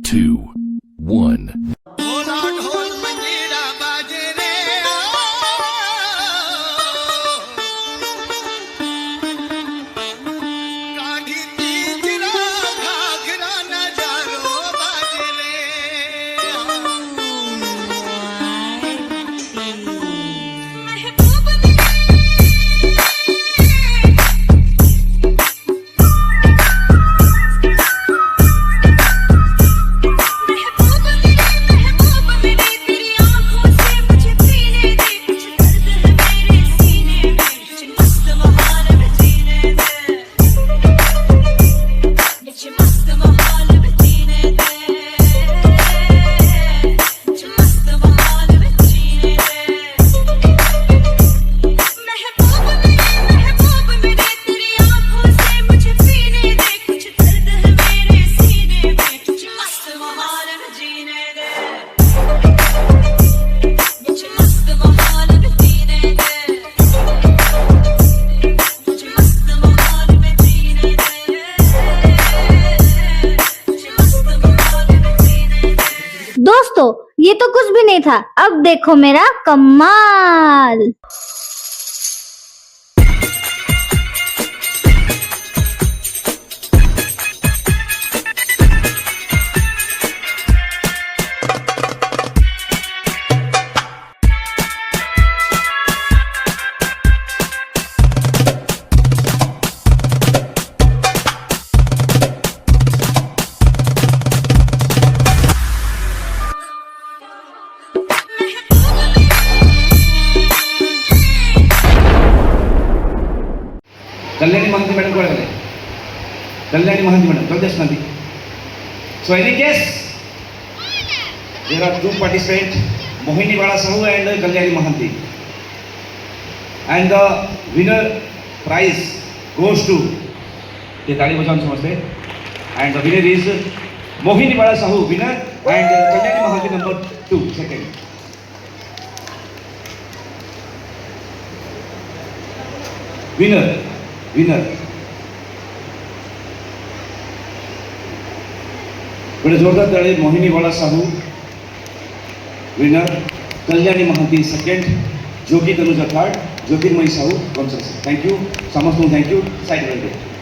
2, 1. दोस्तों ये तो कुछ भी नहीं था, अब देखो मेरा कमाल। कल्याणी महंती मैडम को कल्याणी महंती मैडम कल जस्ट नदी so any case there are two participant Mohini Bala Sahu and Kalyani Mohanty and the winner prize goes to ये ताली बजाउन समझते and the winner is Mohini Bala Sahu winner and Kalyani Mohanty number 2 second winner बड़े जोरदार ताली Mohini Bala Sahu winner Kalyani Mohanty second Jyoti Tanuja third Jyotirmayee Sahu thank you समस्त थैंक यू साइड